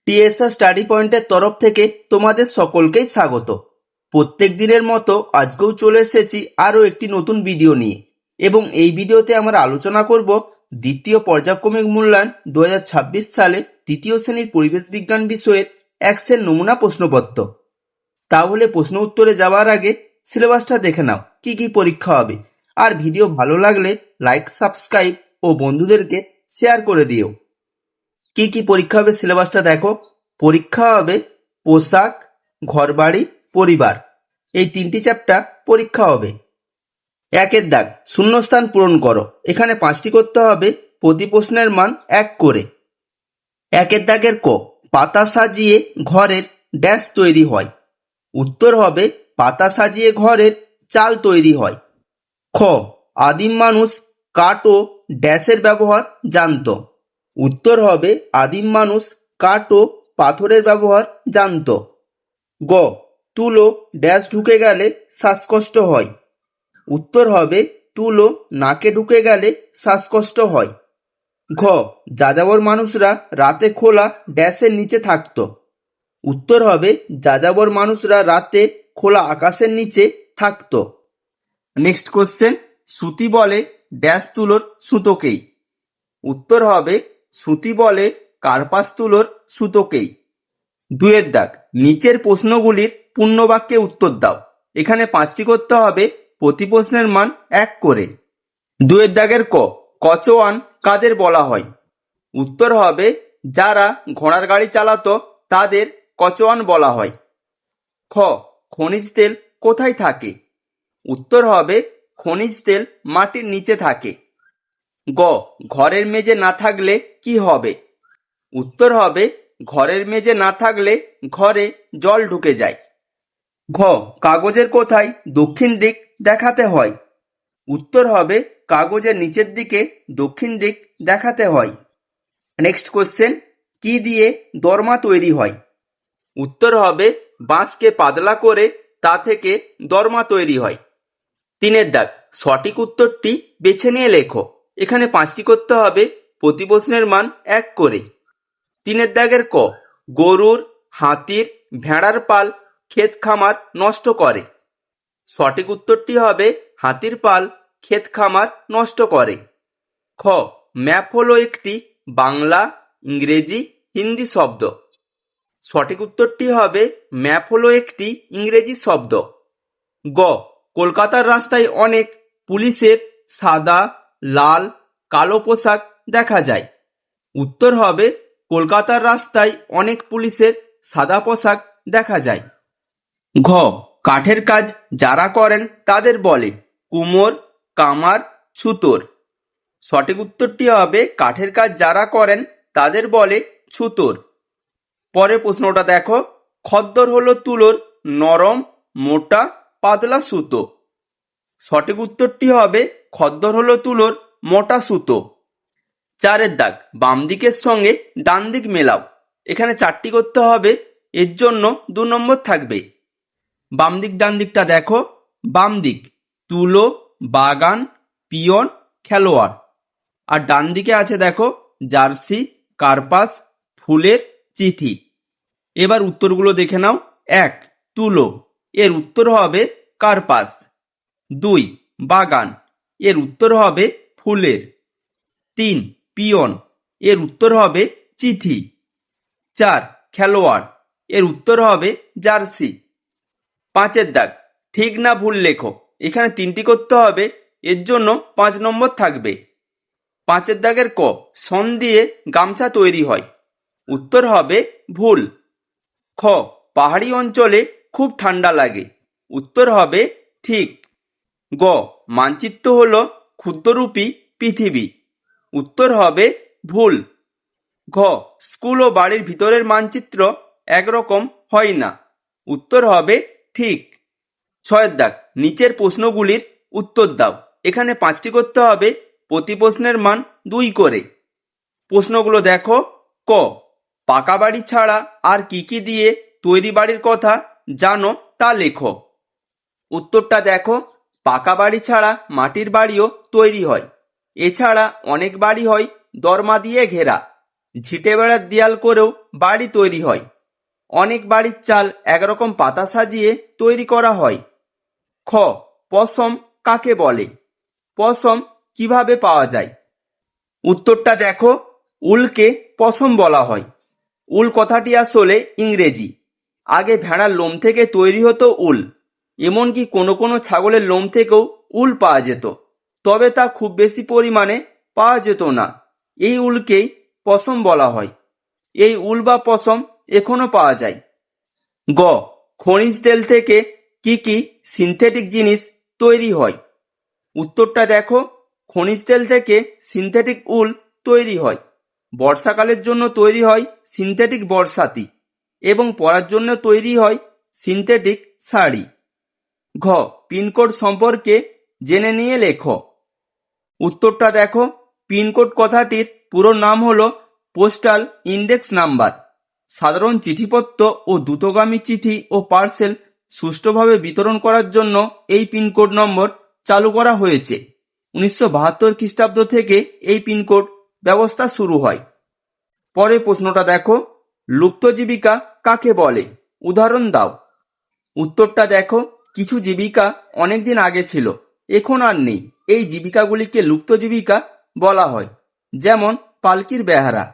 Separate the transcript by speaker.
Speaker 1: TSR study পয়েন্টের তরফ থেকে তোমাদের সকলকেই স্বাগত। প্রত্যেক দিনের মতো আজকেও চলে এসেছি আরও একটি নতুন ভিডিও নিয়ে, এবং এই ভিডিওতে আমরা আলোচনা করব দ্বিতীয় পর্যায়ক্রমিক মূল্যায়ন 2026 সালে তৃতীয় শ্রেণীর পরিবেশ বিজ্ঞান বিষয়ের এক্সেল নমুনা প্রশ্নপত্র। তাহলে প্রশ্ন উত্তরে যাওয়ার আগে সিলেবাসটা দেখে নাও, কি কি পরীক্ষা হবে। আর ভিডিও ভালো লাগলে লাইক, সাবস্ক্রাইব ও বন্ধুদেরকে শেয়ার করে দিও। কি কি পরীক্ষা হবে সিলেবাসটা দেখো। পরীক্ষা হবে পোশাক, ঘরবাড়ি, পরিবার, এই তিনটি চ্যাপ্টার পরীক্ষা হবে। একের দাগ শূন্যস্থান পূরণ করো। এখানে 5টি করতে হবে, প্রতি প্রশ্নের মান 1 করে। একের দাগের ক, পাতা সাজিয়ে ঘরের ড্যাশ তৈরি হয়। উত্তর হবে পাতা সাজিয়ে ঘরের চাল তৈরি হয়। খ, আদিম মানুষ কাঠ ও ড্যাশের ব্যবহার জানত। উত্তর হবে আদিম মানুষ কাঠ ও পাথরের ব্যবহার জানত। গ, তুলো ড্যাশ ঢুকে গেলে শ্বাসকষ্ট হয়। উত্তর হবে তুলো নাকে ঢুকে গেলে শ্বাসকষ্ট হয়। ঘ, যাযাবর মানুষরা রাতে খোলা ড্যাশের নিচে থাকত। উত্তর হবে যাযাবর মানুষরা রাতে খোলা আকাশের নিচে থাকত। নেক্সট কোশ্চেন, সুতি বলে ড্যাশ তুলোর সুতোকেই। উত্তর হবে সুতি বলে কার্পাস তুলোর সুতোকেই। 2 দাগ নিচের প্রশ্নগুলির পূর্ণবাক্যে উত্তর দাও। এখানে 5টি করতে হবে, প্রতি প্রশ্নের মান 1 করে। 2 দাগের ক, কচোয়ান কাদের বলা হয়। উত্তর হবে যারা ঘোড়ার গাড়ি চালাতো তাদের কচোয়ান বলা হয়। খ, খনিজ তেল কোথায় থাকে। উত্তর হবে খনিজ তেল মাটির নিচে থাকে। গ, ঘরের মেঝে না থাকলে কি হবে। উত্তর হবে ঘরের মেঝে না থাকলে ঘরে জল ঢুকে যায়। ঘ, কাগজের কোথায় দক্ষিণ দিক দেখাতে হয়। উত্তর হবে কাগজের নিচের দিকে দক্ষিণ দিক দেখাতে হয়। নেক্সট কোশ্চেন, কি দিয়ে দরমা তৈরি হয়। উত্তর হবে বাঁশকে পাতলা করে তা থেকে দরমা তৈরি হয়। 3 দাগ সঠিক উত্তরটি বেছে নিয়ে লেখো। এখানে 5টি করতে হবে, প্রতি প্রশ্নের মান 1 করে। 3 দাগের ক, গরুর, হাতির, ভেড়ার পাল ক্ষেত খামার নষ্ট করে। সঠিক উত্তরটি হবে হাতির পাল ক্ষেত খামার নষ্ট করে। খ, ম্যাপ হলো একটি বাংলা, ইংরেজি, হিন্দি শব্দ। সঠিক উত্তরটি হবে ম্যাপ হলো একটি ইংরেজি শব্দ। গ, কলকাতার রাস্তায় অনেক পুলিশের সাদা, লাল, কালো পোশাক দেখা যায়। উত্তর হবে কলকাতার রাস্তায় অনেক পুলিশের সাদা পোশাক দেখা যায়। ঘ, কাঠের কাজ যারা করেন তাদের বলে কুমোর, কামার, ছুতোর। সঠিক উত্তরটি হবে কাঠের কাজ যারা করেন তাদের বলে ছুতোর। পরের প্রশ্নটা দেখো, খদ্দর হলো তুলোর নরম, মোটা, পাতলা সুতো। সঠিক উত্তরটি হবে খদ্দর হলো তুলোর মোটা সুতো। 4 দাগ বাম দিকের সঙ্গে ডান দিক মেলাও। এখানে 4টি করতে হবে, এর জন্য 2 নম্বর থাকবে। বাম দিক ডান দিকটা দেখো। বাম দিক তুলো, বাগান, পিয়ন, খেলোয়াড়। আর ডান দিকে আছে দেখো জার্সি, কার্পাস, ফুলের চিঠি। এবার উত্তরগুলো দেখে নাও। 1, তুলো, এর উত্তর হবে কার্পাস। 2, বাগান, এর উত্তর হবে ফুলের। 3, পিয়ন, এর উত্তর হবে চিঠি। 4, খেলোয়াড়, এর উত্তর হবে জার্সি। 5 দাগ ঠিক না ভুল লেখো। এখানে 3টি করতে হবে, এর জন্য 5 নম্বর থাকবে। 5 দাগের ক, শন দিয়ে গামছা তৈরি হয়। উত্তর হবে ভুল। খ, পাহাড়ি অঞ্চলে খুব ঠান্ডা লাগে। উত্তর হবে ঠিক। গ, মানচিত্র হলো ক্ষুদ্ররূপী পৃথিবী। উত্তর হবে ভুল। ঘ, স্কুল ও বাড়ির ভিতরের মানচিত্র একরকম হয় না। উত্তর হবে ঠিক। 6 দাগ নিচের প্রশ্নগুলির উত্তর দাও। এখানে 5টি করতে হবে, প্রতি প্রশ্নের মান 2 করে। প্রশ্নগুলো দেখো। ক, পাকা বাড়ি ছাড়া আর কি কি দিয়ে তৈরি বাড়ির কথা জানো তা লেখো। উত্তরটা দেখো, পাকা বাড়ি ছাড়া মাটির বাড়িও তৈরি হয়। এছাড়া অনেক বাড়ি হয় দরমা দিয়ে ঘেরা। ঝিটে বেড়ার দেয়াল করেও বাড়ি তৈরি হয়। অনেক বাড়ির চাল একরকম পাতা সাজিয়ে তৈরি করা হয়। খ, পশম কাকে বলে? পশম কিভাবে পাওয়া যায়? উত্তরটা দেখো, উলকে পশম বলা হয়। উল কথাটি আসলে ইংরেজি। আগে ভেড়ার লোম থেকে তৈরি হতো উল। এমনকি কোনো কোনো ছাগলের লোম থেকেও উল পাওয়া যেত, তবে তা খুব বেশি পরিমাণে পাওয়া যেত না। এই উলকেই পশম বলা হয়। এই উল বা পশম এখনো পাওয়া যায়। গ, খনিজ তেল থেকে কি কি সিনথেটিক জিনিস তৈরি হয়? উত্তরটা দেখো, খনিজ তেল থেকে সিনথেটিক উল তৈরি হয়। বর্ষাকালের জন্য তৈরি হয় সিনথেটিক বর্ষাতি এবং পরার জন্য তৈরি হয় সিনথেটিক শাড়ি। ঘ, পিনকোড সম্পর্কে জেনে নিয়ে লেখো। উত্তরটা দেখো, পিনকোড কথাটির পুরো নাম হলো পোস্টাল ইন্ডেক্স নাম্বার। সাধারণ চিঠিপত্র ও দ্রুতগামী চিঠি ও পার্সেল সুষ্ঠুভাবে বিতরণ করার জন্য এই পিনকোড নম্বর চালু করা হয়েছে। 1972 খ্রিস্টাব্দ থেকে এই পিনকোড ব্যবস্থা শুরু হয়। পরে প্রশ্নটা দেখো, লুপ্ত জীবিকা কাকে বলে? উদাহরণ দাও। উত্তরটা দেখো, কিছু জীবিকা অনেকদিন আগে ছিল, এখন আর নেই। এই জীবিকাগুলিকে লুপ্ত জীবিকা বলা হয়। যেমন পালকির বেহারা।